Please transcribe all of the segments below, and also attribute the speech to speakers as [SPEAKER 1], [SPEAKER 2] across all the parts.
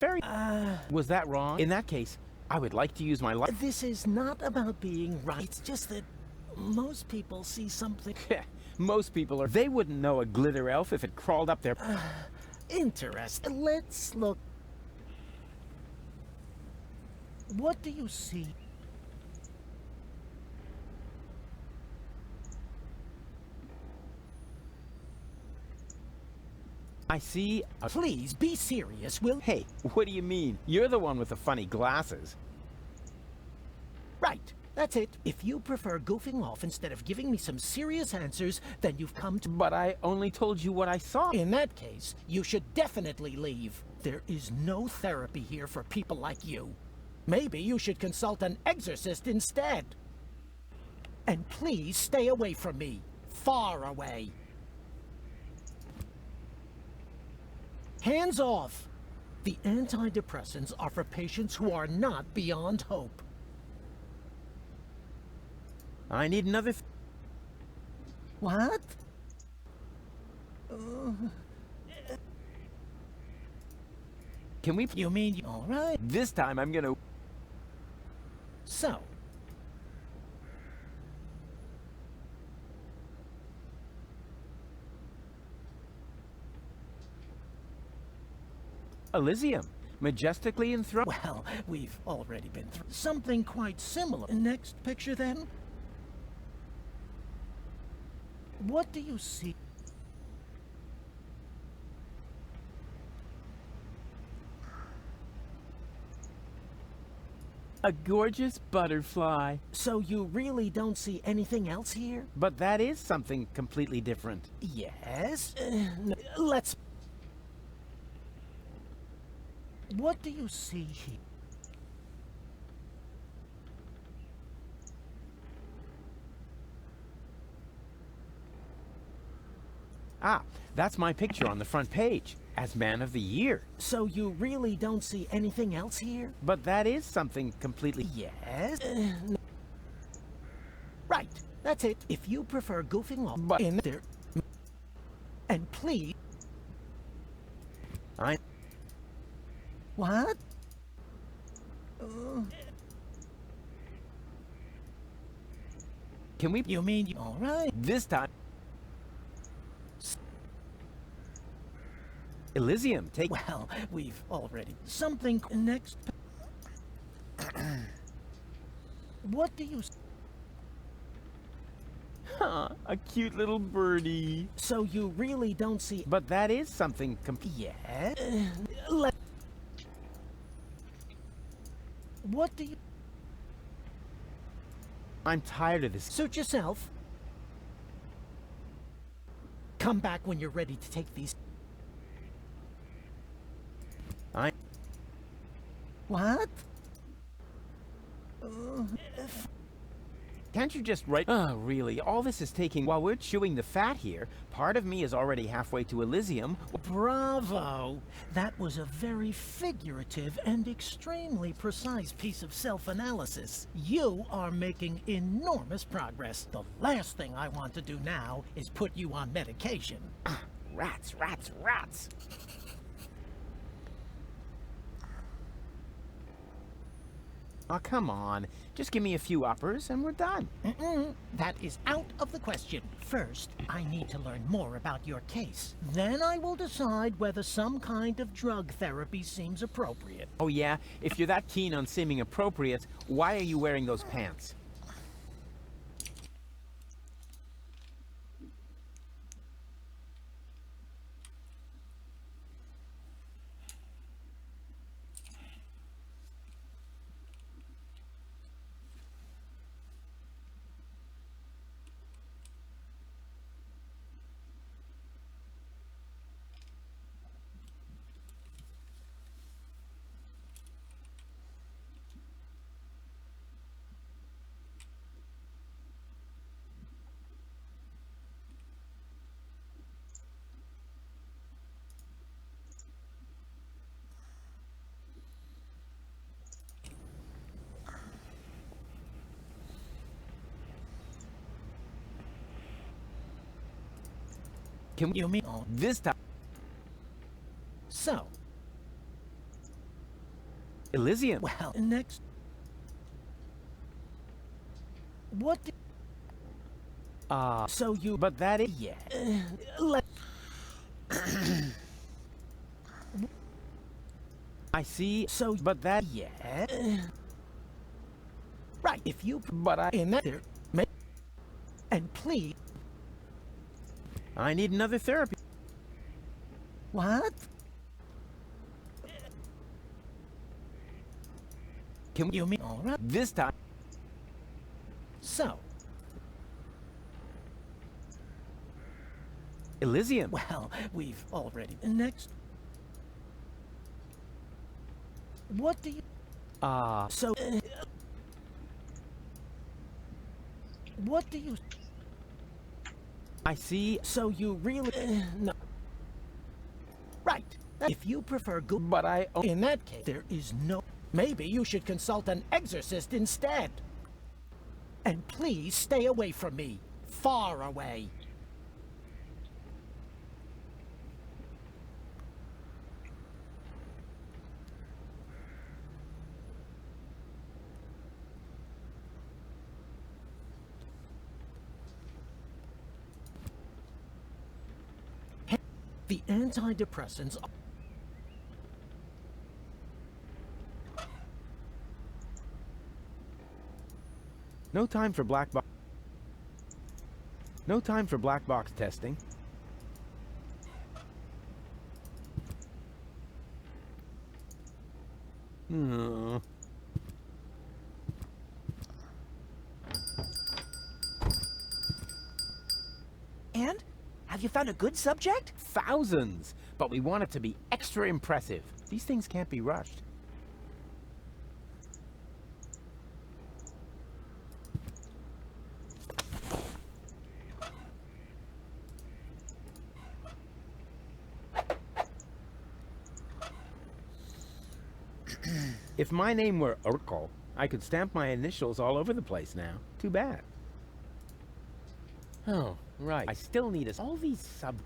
[SPEAKER 1] Very... Was that wrong? In that case, I would like to use my life.
[SPEAKER 2] This is not about being right. It's just that most people see something...
[SPEAKER 1] Most people are... They wouldn't know a glitter elf if it crawled up their...
[SPEAKER 2] Interesting. Let's look. What do you see?
[SPEAKER 1] I see a...
[SPEAKER 2] Please, be serious, will...
[SPEAKER 1] Hey, what do you mean? You're the one with the funny glasses.
[SPEAKER 2] Right, that's it. If you prefer goofing off instead of giving me some serious answers, then you've come to...
[SPEAKER 1] But I only told you what I saw.
[SPEAKER 2] In that case, you should definitely leave. There is no therapy here for people like you. Maybe you should consult an exorcist instead. And please stay away from me. Far away. Hands off! The antidepressants are for patients who are not beyond hope.
[SPEAKER 1] I need another...
[SPEAKER 2] What?
[SPEAKER 1] Can we...
[SPEAKER 2] You mean... All right.
[SPEAKER 1] This time I'm gonna...
[SPEAKER 2] So...
[SPEAKER 1] Elysium. Majestically enthroned...
[SPEAKER 2] Well, we've already been through something quite similar. Next picture, then. What do you see?
[SPEAKER 1] A gorgeous butterfly.
[SPEAKER 2] So you really don't see anything else here?
[SPEAKER 1] But that is something completely different.
[SPEAKER 2] Yes? Let's... What do you see here?
[SPEAKER 1] Ah, that's my picture on the front page, as Man of the Year.
[SPEAKER 2] So you really don't see anything else here?
[SPEAKER 1] But that is something completely...
[SPEAKER 2] Yes? Right, that's it. If you prefer goofing off
[SPEAKER 1] But...
[SPEAKER 2] in there... And please... What?
[SPEAKER 1] Can we...
[SPEAKER 2] You mean... All right.
[SPEAKER 1] This time... Elysium, take...
[SPEAKER 2] Well, we've already... Something next... What do you...
[SPEAKER 1] Huh, a cute little birdie.
[SPEAKER 2] So you really don't see...
[SPEAKER 1] But that is something
[SPEAKER 2] Yes? What do you...
[SPEAKER 1] I'm tired of this.
[SPEAKER 2] Suit yourself. Come back when you're ready to take these... What?
[SPEAKER 1] Can't you just write... Oh, really? All this is taking... While we're chewing the fat here, part of me is already halfway to Elysium.
[SPEAKER 2] Bravo! That was a very figurative and extremely precise piece of self-analysis. You are making enormous progress. The last thing I want to do now is put you on medication.
[SPEAKER 1] Rats, rats, rats! Oh, come on. Just give me a few uppers and we're done.
[SPEAKER 2] That is out of the question. First, I need to learn more about your case. Then I will decide whether some kind of drug therapy seems appropriate.
[SPEAKER 1] Oh yeah? If you're that keen on seeming appropriate, why are you wearing those pants?
[SPEAKER 2] You mean
[SPEAKER 1] this time?
[SPEAKER 2] So,
[SPEAKER 1] Elysium.
[SPEAKER 2] Well, next... What do... So you...
[SPEAKER 1] But that is...
[SPEAKER 2] Yeah. Let...
[SPEAKER 1] I see.
[SPEAKER 2] So...
[SPEAKER 1] But that...
[SPEAKER 2] Yeah. Right, if you...
[SPEAKER 1] But I...
[SPEAKER 2] In that... There... And please...
[SPEAKER 1] I need another therapy.
[SPEAKER 2] What?
[SPEAKER 1] Can
[SPEAKER 2] You mean... All right.
[SPEAKER 1] this time?
[SPEAKER 2] So...
[SPEAKER 1] Elysium.
[SPEAKER 2] Well, we've already... Next... What do you... So... What do you...
[SPEAKER 1] I see.
[SPEAKER 2] So you really... no. Right. If you prefer good...
[SPEAKER 1] But I...
[SPEAKER 2] In that case, there is no... Maybe you should consult an exorcist instead. And please stay away from me. Far away. The antidepressants...
[SPEAKER 1] No time for black box. No time for black box testing. Hmm.
[SPEAKER 3] And? Have you found a good subject?
[SPEAKER 1] Thousands! But we want it to be extra impressive. These things can't be rushed. If my name were Urkel, I could stamp my initials all over the place now. Too bad. Oh, right. I still need all these sub...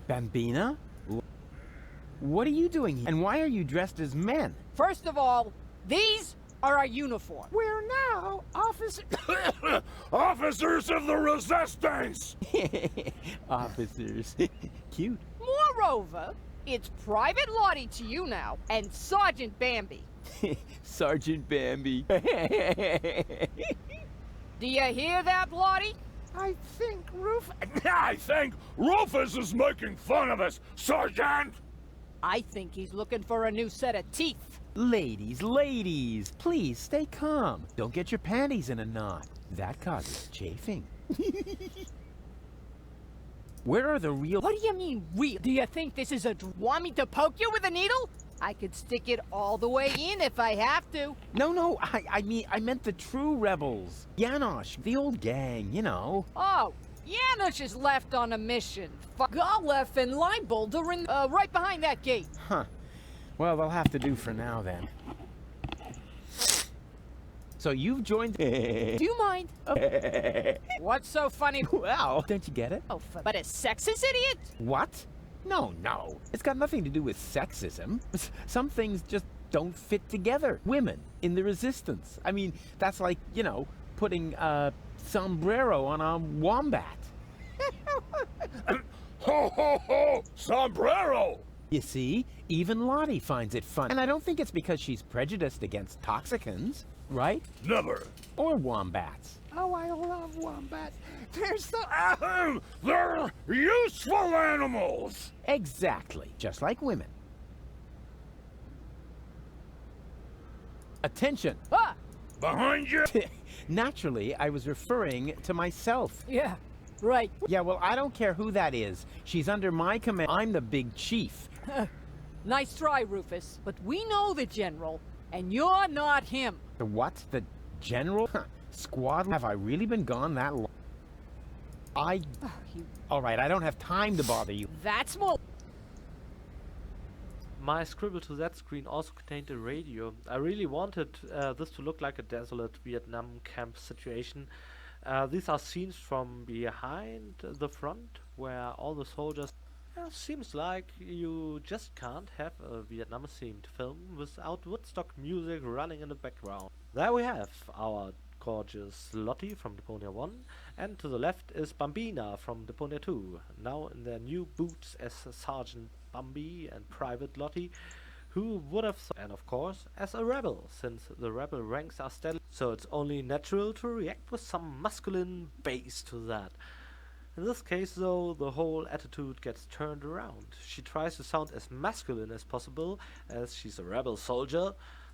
[SPEAKER 1] Bambina? What are you doing here? And why are you dressed as men?
[SPEAKER 4] First of all, these are our uniforms.
[SPEAKER 1] We're now officers...
[SPEAKER 5] Officers of the Resistance!
[SPEAKER 1] Officers. Cute.
[SPEAKER 4] Moreover, it's Private Lottie to you now, and Sergeant Bambi.
[SPEAKER 1] Sergeant Bambi.
[SPEAKER 4] Do you hear that, Lottie?
[SPEAKER 5] I think Rufus is making fun of us, Sergeant!
[SPEAKER 4] I think he's looking for a new set of teeth.
[SPEAKER 1] Ladies, please stay calm. Don't get your panties in a knot. That causes chafing. Where are the real...
[SPEAKER 4] What do you mean, real? Do you think this is a... Want me to poke you with a needle? I could stick it all the way in if I have to.
[SPEAKER 1] No, I meant the true rebels. Janosch, the old gang, you know.
[SPEAKER 4] Oh, Janusz is left on a mission. Golef and Linebolder are in, right behind that gate.
[SPEAKER 1] Huh. Well, they'll have to do for now, then. So you've joined...
[SPEAKER 4] Do you mind? What's so funny?
[SPEAKER 1] Well, don't you get it?
[SPEAKER 4] Oh, but a sexist idiot?
[SPEAKER 1] What? No. It's got nothing to do with sexism. Some things just don't fit together. Women in the resistance. I mean, that's like, you know, putting a sombrero on a wombat.
[SPEAKER 5] Ho, ho, ho! Sombrero!
[SPEAKER 1] You see, even Lottie finds it fun. And I don't think it's because she's prejudiced against toxicants, right?
[SPEAKER 5] Never.
[SPEAKER 1] Or wombats.
[SPEAKER 6] Oh, I love wombats. They're so...
[SPEAKER 5] Ahem! They're useful animals!
[SPEAKER 1] Exactly, just like women. Attention!
[SPEAKER 4] Ah!
[SPEAKER 5] Behind you!
[SPEAKER 1] Naturally, I was referring to myself.
[SPEAKER 4] Yeah, right.
[SPEAKER 1] Yeah, well, I don't care who that is. She's under my command. I'm the big chief.
[SPEAKER 4] Nice try, Rufus. But we know the General, and you're not him.
[SPEAKER 1] The what? The general? Squad? Have I really been gone that long? All right, I don't have time to bother you.
[SPEAKER 4] That's more...
[SPEAKER 7] My scribble to that screen also contained a radio. I really wanted this to look like a desolate Vietnam camp situation. These are scenes from behind the front, where all the soldiers... seems like you just can't have a Vietnam-themed film without Woodstock music running in the background. There we have our gorgeous Lottie from Deponia 1, and to the left is Bambina from Deponia 2, now in their new boots as Sergeant Bambi and Private Lottie. Who would have thought? And of course, as a rebel, since the rebel ranks are steady, so it's only natural to react with some masculine bass to that. In this case though, the whole attitude gets turned around. She tries to sound as masculine as possible, as she's a rebel soldier,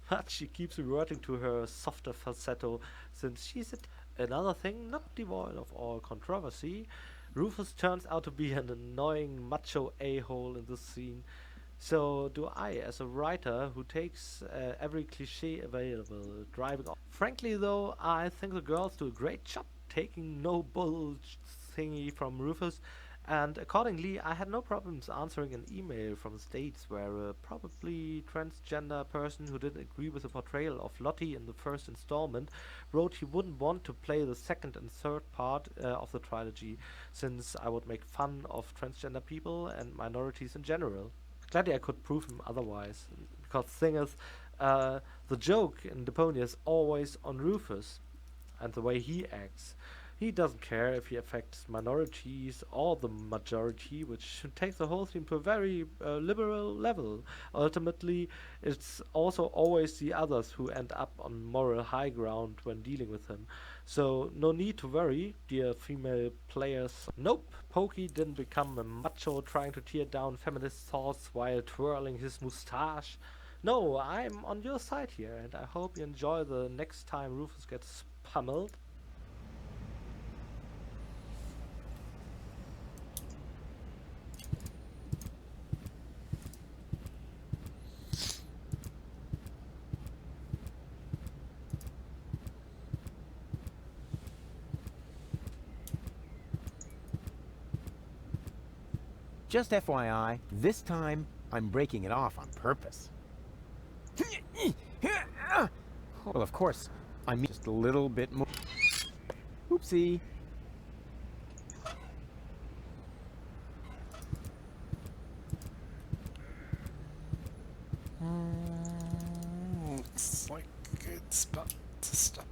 [SPEAKER 7] but she keeps reverting to her softer falsetto, since she's another thing not devoid of all controversy. Rufus turns out to be an annoying macho a-hole in this scene. So do I, as a writer who takes every cliche available, driving off. Frankly though, I think the girls do a great job taking no bull thingy from Rufus, and accordingly I had no problems answering an email from the States where a probably transgender person who didn't agree with the portrayal of Lottie in the first installment wrote he wouldn't want to play the second and third part of the trilogy, since I would make fun of transgender people and minorities in general. Gladly I could prove him otherwise, because the thing is, the joke in Deponia is always on Rufus and the way he acts. He doesn't care if he affects minorities or the majority, which takes the whole thing to a very liberal level. Ultimately, it's also always the others who end up on moral high ground when dealing with him. So no need to worry, dear female players. Nope, Pokey didn't become a macho trying to tear down feminist thoughts while twirling his moustache. No, I'm on your side here, and I hope you enjoy the next time Rufus gets pummeled.
[SPEAKER 1] Just FYI, this time I'm breaking it off on purpose. Well, of course, I mean just a little bit more. Oopsie.
[SPEAKER 6] Looks like a good spot to stop.